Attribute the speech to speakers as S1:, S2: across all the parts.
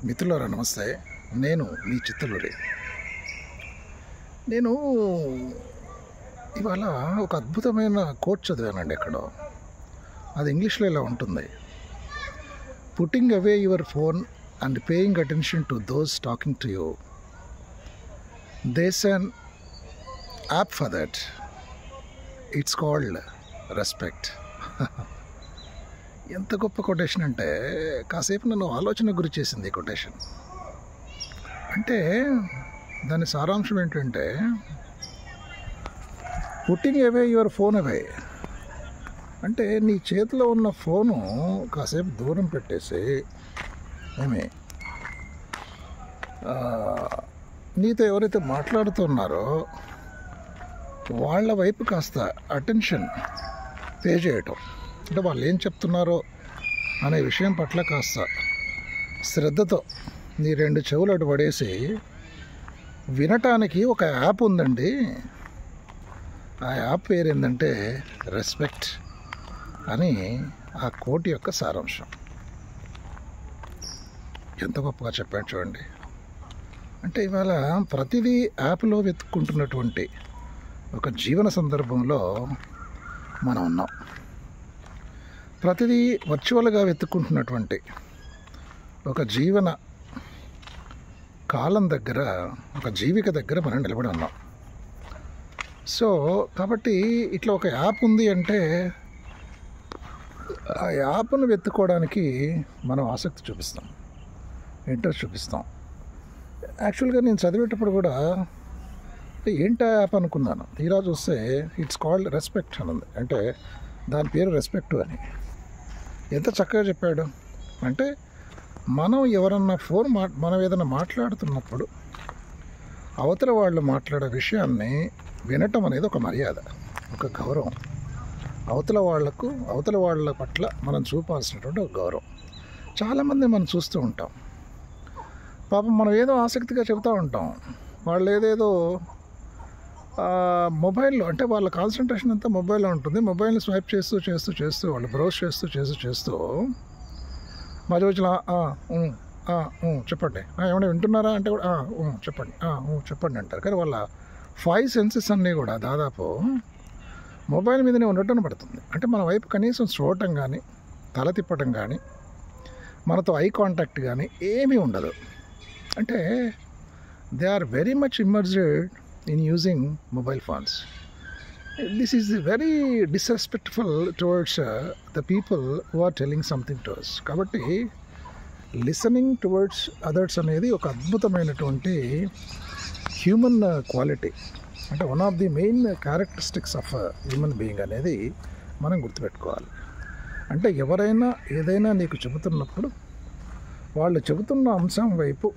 S1: మిత్రులారా నమస్తే. నేను మీ చిత్తలూరి. నేను ఇవాళ ఒక అద్భుతమైన కోట్ చదివానండి ఎక్కడో. అది ఇంగ్లీష్లో ఇలా ఉంటుంది: putting away your phone and paying attention to those talking to you. There's an app for that. It's called respect. ఎంత గొప్ప కొటేషన్ అంటే కాసేపు నన్ను ఆలోచన గురి చేసింది ఈ కొటేషన్. అంటే దాని సారాంశం ఏంటంటే, పుట్టింగ్ అవే యువర్ ఫోన్ అవే అంటే నీ చేతిలో ఉన్న ఫోను కాసేపు దూరం పెట్టేసి నీతో ఎవరైతే మాట్లాడుతున్నారో వాళ్ళ వైపు కాస్త అటెన్షన్ పే చేయటం. అంటే వాళ్ళు ఏం చెప్తున్నారో అనే విషయం పట్ల కాస్త శ్రద్ధతో నీ రెండు చెవులు అటు పడేసి వినటానికి ఒక యాప్ ఉందండి. ఆ యాప్ పేరు ఏంటంటే రెస్పెక్ట్ అని ఆ కోట్ యొక్క సారాంశం. ఎంత గొప్పగా చెప్పాడు చూడండి. అంటే ఇవాళ ప్రతిదీ యాప్లో వెతుక్కుంటున్నటువంటి ఒక జీవన సందర్భంలో మనం ఉన్నాం. ప్రతిదీ వర్చువల్గా వెతుక్కుంటున్నటువంటి ఒక జీవన కాలం దగ్గర, ఒక జీవిక దగ్గర మనం నిలబడి ఉన్నాం. సో కాబట్టి ఇట్లా ఒక యాప్ ఉంది అంటే ఆ యాప్ను వెతుక్కోవడానికి మనం ఆసక్తి చూపిస్తాం, ఇంట్రెస్ట్ చూపిస్తాం. యాక్చువల్గా నేను చదివేటప్పుడు కూడా ఏంటా యాప్ అనుకున్నాను. తీరా చూస్తే ఇట్స్ కాల్డ్ రెస్పెక్ట్ అని ఉంది. అంటే దాని పేరు రెస్పెక్ట్ అని. ఎంత చక్కగా చెప్పాడు. అంటే మనం ఎవరన్నా మనం ఏదైనా మాట్లాడుతున్నప్పుడు అవతల వాళ్ళు మాట్లాడే విషయాన్ని వినటం అనేది ఒక మర్యాద, ఒక గౌరవం. అవతల వాళ్ళ పట్ల మనం చూపాల్సినటువంటి ఒక గౌరవం. చాలామంది మనం చూస్తూ ఉంటాం. పాపం మనం ఏదో ఆసక్తిగా చెబుతూ ఉంటాం, వాళ్ళు ఏదేదో మొబైల్లో, అంటే వాళ్ళ కాన్సన్ట్రేషన్ అంతా మొబైల్లో ఉంటుంది. మొబైల్ని స్వైప్ చేస్తూ వాళ్ళు బ్రౌజ్ చేస్తూ మధ్య వచ్చిన చెప్పండి, ఏమైనా వింటున్నారా అంటే కూడా చెప్పండి అంటారు. కానీ వాళ్ళ 5 సెన్సెస్ అన్నీ కూడా దాదాపు మొబైల్ మీదనే ఉండటం పడుతుంది. అంటే మన వైపు కనీసం చూడటం కానీ, తల తిప్పటం కానీ, మనతో ఐ కాంటాక్ట్ కానీ ఏమీ ఉండదు. అంటే they are very much immersed in using mobile phones. This is very disrespectful towards the people who are telling something to us. కాబట్టి లిసనింగ్ టువర్డ్స్ అదర్స్ అనేది ఒక అద్భుతమైనటువంటి హ్యూమన్ క్వాలిటీ. అంటే one of the main characteristics of human being అనేది మనం గుర్తుపెట్టుకోవాలి. అంటే ఎవరైనా ఏదైనా నీకు చెబుతున్నప్పుడు వాళ్ళు చెబుతున్న అంశం వైపు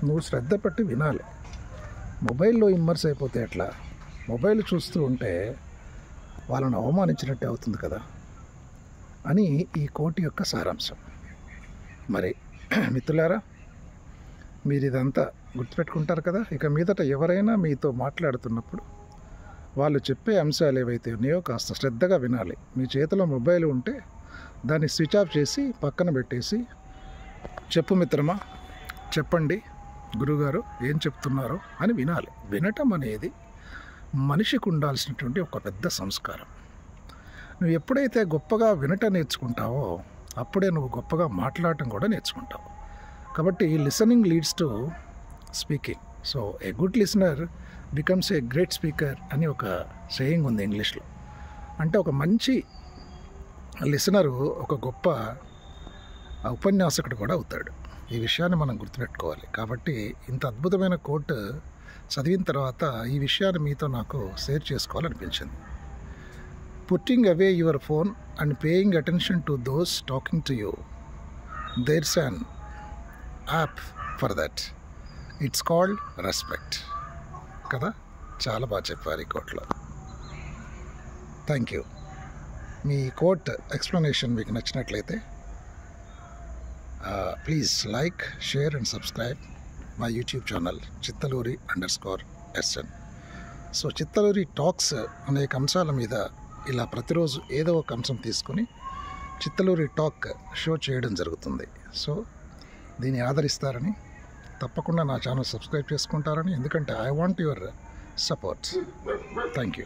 S1: నువ్వు శ్రద్ధ పెట్టి వినాలి. మొబైల్లో ఇమ్మర్స్ అయిపోతే ఎట్లా? మొబైల్ చూస్తూ ఉంటే వాళ్ళని అవమానించినట్టే అవుతుంది కదా అని ఈ కోటి యొక్క సారాంశం. మరి మిత్రులారా, మీరు ఇదంతా గుర్తుపెట్టుకుంటారు కదా. ఇక మీదట ఎవరైనా మీతో మాట్లాడుతున్నప్పుడు వాళ్ళు చెప్పే అంశాలు ఏవైతే ఉన్నాయో కాస్త శ్రద్ధగా వినాలి. మీ చేతిలో మొబైల్ ఉంటే దాన్ని స్విచ్ ఆఫ్ చేసి పక్కన పెట్టేసి, చెప్పు మిత్రమా, చెప్పండి గురుగారు ఏం చెప్తున్నారో అని వినాలి. వినటం అనేది మనిషికి ఉండాల్సినటువంటి ఒక పెద్ద సంస్కారం. నువ్వు ఎప్పుడైతే గొప్పగా వినటం నేర్చుకుంటావో అప్పుడే నువ్వు గొప్పగా మాట్లాడటం కూడా నేర్చుకుంటావు. కాబట్టి listening leads to speaking. So a good listener becomes a great speaker అని ఒక సేయింగ్ ఉంది ఇంగ్లీష్లో. అంటే ఒక మంచి లిసనరు ఒక గొప్ప ఉపన్యాసకుడు కూడా అవుతాడు. ఈ విషయాన్ని మనం గుర్తుపెట్టుకోవాలి. కాబట్టి ఇంత అద్భుతమైన కోట్ చదివిన తర్వాత ఈ విషయాన్ని మీతో నాకు షేర్ చేసుకోవాలనిపించింది. Putting away your phone and paying attention to those talking to you. There's an app for that. It's called respect కదా. చాలా బాగా చెప్పారు ఈ కోట్లో. Thank you. మీ కోట్ ఎక్స్ప్లెనేషన్ మీకు నచ్చినట్లయితే please like, share and subscribe my YouTube channel చిత్తలూరి_SN. సో చిత్తలూరి టాక్స్ అనేక అంశాల మీద ఇలా ప్రతిరోజు ఏదో ఒక అంశం తీసుకొని చిత్తలూరి టాక్ షో చేయడం జరుగుతుంది. సో దీన్ని ఆదరిస్తారని, తప్పకుండా నా ఛానల్ సబ్స్క్రైబ్ చేసుకుంటారని, ఎందుకంటే I want your support. Thank you.